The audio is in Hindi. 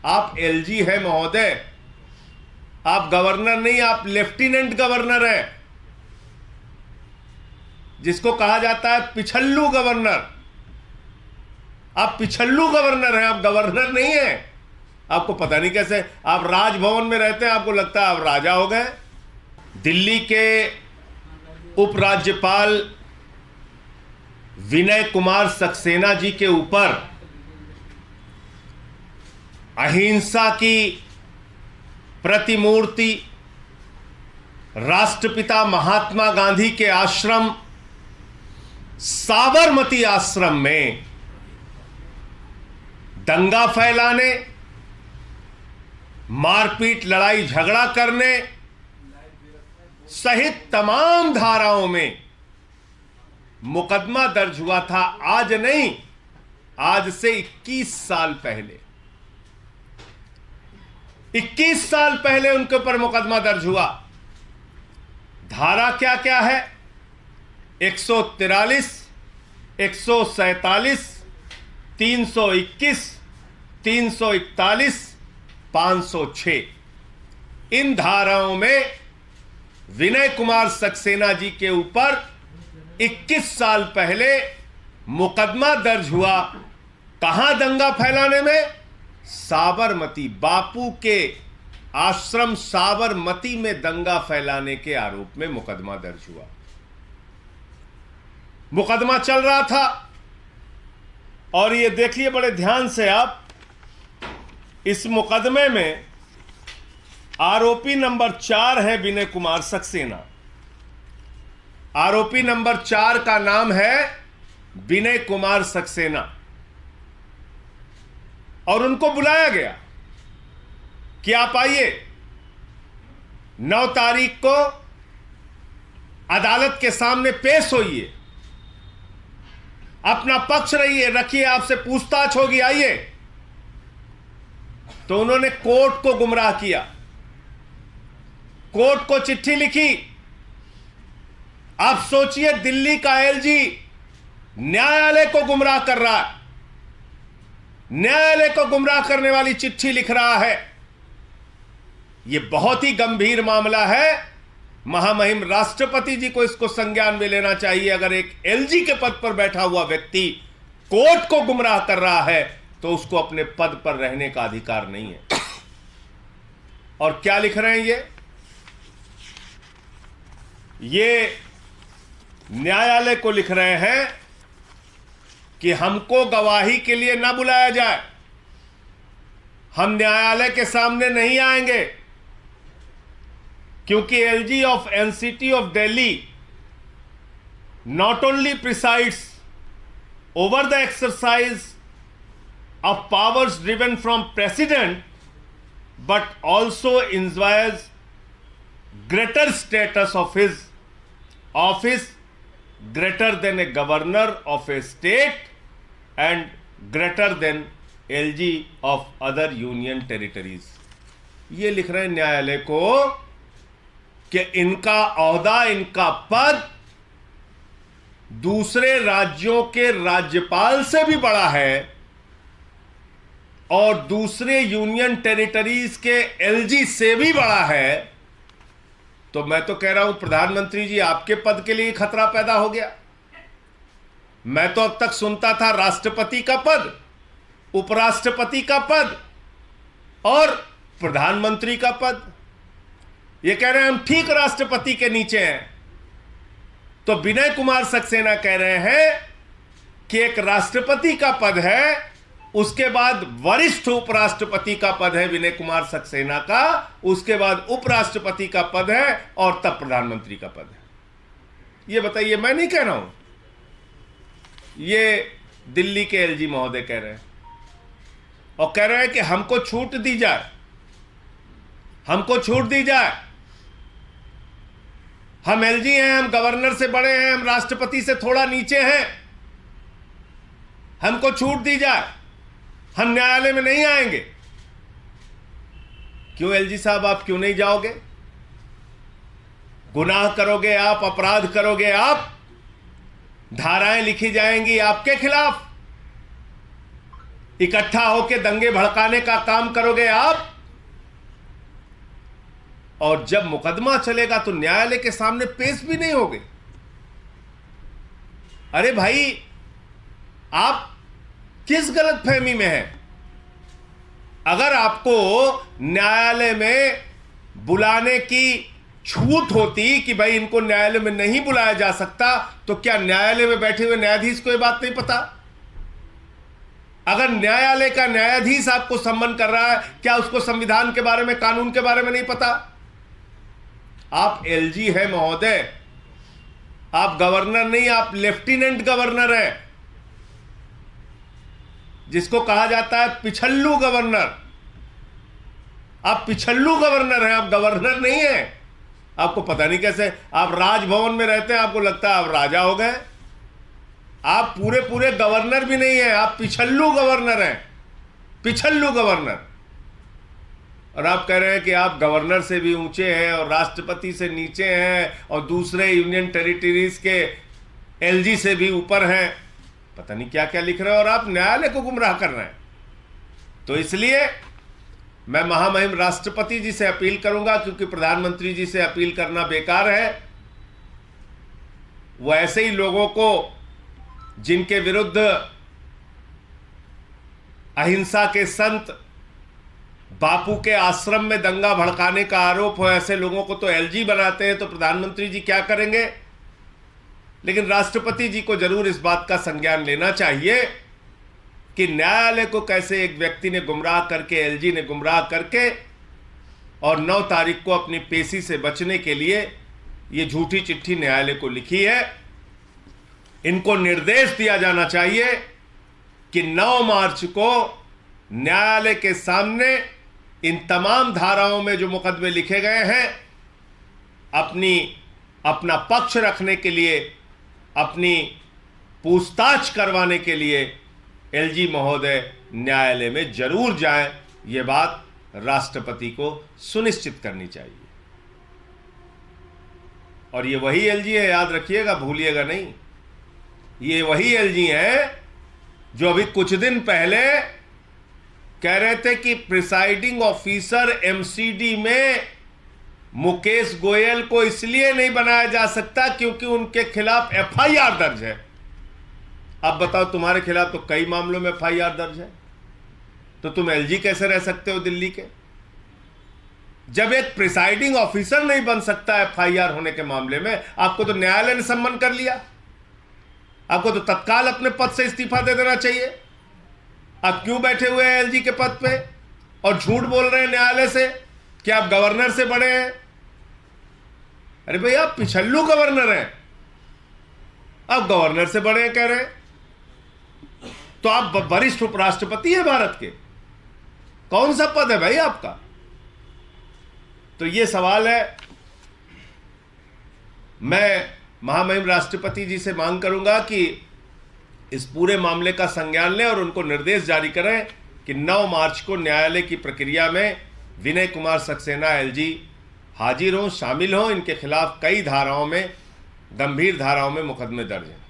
आप एलजी है महोदय, आप गवर्नर नहीं, आप लेफ्टिनेंट गवर्नर हैं, जिसको कहा जाता है पिछल्लू गवर्नर। आप पिछल्लू गवर्नर हैं, आप गवर्नर नहीं हैं। आपको पता नहीं कैसे, आप राजभवन में रहते हैं, आपको लगता है आप राजा हो गए। दिल्ली के उपराज्यपाल विनय कुमार सक्सेना जी के ऊपर अहिंसा की प्रतिमूर्ति राष्ट्रपिता महात्मा गांधी के आश्रम साबरमती आश्रम में दंगा फैलाने, मारपीट, लड़ाई झगड़ा करने सहित तमाम धाराओं में मुकदमा दर्ज हुआ था। आज नहीं, आज से 21 साल पहले, 21 साल पहले उनके ऊपर मुकदमा दर्ज हुआ। धारा क्या क्या है? 143, 147, 321, 341, 506 इन धाराओं में विनय कुमार सक्सेना जी के ऊपर 21 साल पहले मुकदमा दर्ज हुआ। कहां दंगा फैलाने में? साबरमती, बापू के आश्रम साबरमती में दंगा फैलाने के आरोप में मुकदमा दर्ज हुआ। मुकदमा चल रहा था और ये देखिए बड़े ध्यान से आप, इस मुकदमे में आरोपी नंबर 4 है विनय कुमार सक्सेना। आरोपी नंबर 4 का नाम है विनय कुमार सक्सेना और उनको बुलाया गया कि आप आइए, 9 तारीख को अदालत के सामने पेश होइए, अपना पक्ष रखिए, आपसे पूछताछ होगी, आइए। तो उन्होंने कोर्ट को गुमराह किया, कोर्ट को चिट्ठी लिखी। आप सोचिए, दिल्ली का एलजी न्यायालय को गुमराह कर रहा है, न्यायालय को गुमराह करने वाली चिट्ठी लिख रहा है। यह बहुत ही गंभीर मामला है। महामहिम राष्ट्रपति जी को इसको संज्ञान में लेना चाहिए। अगर एक एलजी के पद पर बैठा हुआ व्यक्ति कोर्ट को गुमराह कर रहा है तो उसको अपने पद पर रहने का अधिकार नहीं है। और क्या लिख रहे हैं ये न्यायालय को लिख रहे हैं कि हमको गवाही के लिए ना बुलाया जाए, हम न्यायालय के सामने नहीं आएंगे, क्योंकि LG of NCT of Delhi not only presides over the exercise of powers driven from president, but also enjoys greater status of his office, greater than a governor of a state and greater than LG of other union territories। ये लिख रहे हैं न्यायालय को कि इनका ओहदा, इनका पद दूसरे राज्यों के राज्यपाल से भी बड़ा है और दूसरे यूनियन टेरिटरीज के एलजी से भी बड़ा है। तो मैं तो कह रहा हूं प्रधानमंत्री जी, आपके पद के लिए खतरा पैदा हो गया। मैं तो अब तक सुनता था राष्ट्रपति का पद, उपराष्ट्रपति का पद और प्रधानमंत्री का पद। ये कह रहे हैं हम ठीक राष्ट्रपति के नीचे हैं। तो विनय कुमार सक्सेना कह रहे हैं कि एक राष्ट्रपति का पद है, उसके बाद वरिष्ठ उपराष्ट्रपति का पद है विनय कुमार सक्सेना का, उसके बाद उपराष्ट्रपति का पद है और तब प्रधानमंत्री का पद है। ये बताइए, मैं नहीं कह रहा हूं, ये दिल्ली के एलजी महोदय कह रहे हैं और कह रहे हैं कि हमको छूट दी जाए, हमको छूट दी जाए। हम एलजी हैं, हम गवर्नर से बड़े हैं, हम राष्ट्रपति से थोड़ा नीचे हैं, हमको छूट दी जाए, हम न्यायालय में नहीं आएंगे। क्यों एलजी साहब, आप क्यों नहीं जाओगे? गुनाह करोगे आप, अपराध करोगे आप, धाराएं लिखी जाएंगी आपके खिलाफ। इकट्ठा होकर दंगे भड़काने का काम करोगे आप, और जब मुकदमा चलेगा तो न्यायालय के सामने पेश भी नहीं होगे। अरे भाई, आप किस गलतफहमी में हैं? अगर आपको न्यायालय में बुलाने की छूट होती कि भाई इनको न्यायालय में नहीं बुलाया जा सकता, तो क्या न्यायालय में बैठे हुए न्यायाधीश को यह बात नहीं पता? अगर न्यायालय का न्यायाधीश आपको सम्मन कर रहा है, क्या उसको संविधान के बारे में, कानून के बारे में नहीं पता? आप एलजी हैं महोदय, आप गवर्नर नहीं, आप लेफ्टिनेंट गवर्नर हैं, जिसको कहा जाता है पिछल्लू गवर्नर। आप पिछल्लू गवर्नर हैं, आप गवर्नर नहीं हैं। आपको पता नहीं कैसे, आप राजभवन में रहते हैं, आपको लगता है आप राजा हो गए। आप पूरे पूरे गवर्नर भी नहीं हैं, आप पिछल्लू गवर्नर हैं, पिछल्लू गवर्नर। और आप कह रहे हैं कि आप गवर्नर से भी ऊंचे हैं और राष्ट्रपति से नीचे हैं और दूसरे यूनियन टेरिटरीज के एलजी से भी ऊपर हैं। पता नहीं क्या क्या लिख रहे हैं, और आप न्यायालय को गुमराह कर रहे हैं। तो इसलिए मैं महामहिम राष्ट्रपति जी से अपील करूंगा, क्योंकि प्रधानमंत्री जी से अपील करना बेकार है। वो ऐसे ही लोगों को जिनके विरुद्ध अहिंसा के संत बापू के आश्रम में दंगा भड़काने का आरोप हो, ऐसे लोगों को तो एलजी बनाते हैं, तो प्रधानमंत्री जी क्या करेंगे? लेकिन राष्ट्रपति जी को जरूर इस बात का संज्ञान लेना चाहिए कि न्यायालय को कैसे एक व्यक्ति ने गुमराह करके, एलजी ने गुमराह करके, और 9 तारीख को अपनी पेशी से बचने के लिए ये झूठी चिट्ठी न्यायालय को लिखी है। इनको निर्देश दिया जाना चाहिए कि 9 मार्च को न्यायालय के सामने इन तमाम धाराओं में जो मुकदमे लिखे गए हैं, अपना पक्ष रखने के लिए, अपनी पूछताछ करवाने के लिए एलजी महोदय न्यायालय में जरूर जाएं। यह बात राष्ट्रपति को सुनिश्चित करनी चाहिए। और ये वही एलजी है, याद रखिएगा, भूलिएगा नहीं। ये वही एलजी हैं जो अभी कुछ दिन पहले कह रहे थे कि प्रिसाइडिंग ऑफिसर एमसीडी में मुकेश गोयल को इसलिए नहीं बनाया जा सकता क्योंकि उनके खिलाफ एफआईआर दर्ज है। अब बताओ, तुम्हारे खिलाफ तो कई मामलों में एफआईआर दर्ज है, तो तुम एलजी कैसे रह सकते हो दिल्ली के? जब एक प्रिसाइडिंग ऑफिसर नहीं बन सकता एफआईआर होने के मामले में, आपको तो न्यायालय ने सम्मन कर लिया। आपको तो तत्काल अपने पद से इस्तीफा दे देना चाहिए। आप क्यों बैठे हुए हैं एलजी के पद पे और झूठ बोल रहे हैं न्यायालय से कि आप गवर्नर से बड़े हैं? अरे भाई, आप पिछल्लू गवर्नर हैं, आप गवर्नर से बड़े हैं कह रहे हैं, तो आप वरिष्ठ उपराष्ट्रपति हैं भारत के। कौन सा पद है भाई आपका? तो ये सवाल है। मैं महामहिम राष्ट्रपति जी से मांग करूंगा कि इस पूरे मामले का संज्ञान लें और उनको निर्देश जारी करें कि 9 मार्च को न्यायालय की प्रक्रिया में विनय कुमार सक्सेना एलजी हाजिर हों, शामिल हों। इनके खिलाफ कई धाराओं में, गंभीर धाराओं में मुकदमे दर्ज हैं।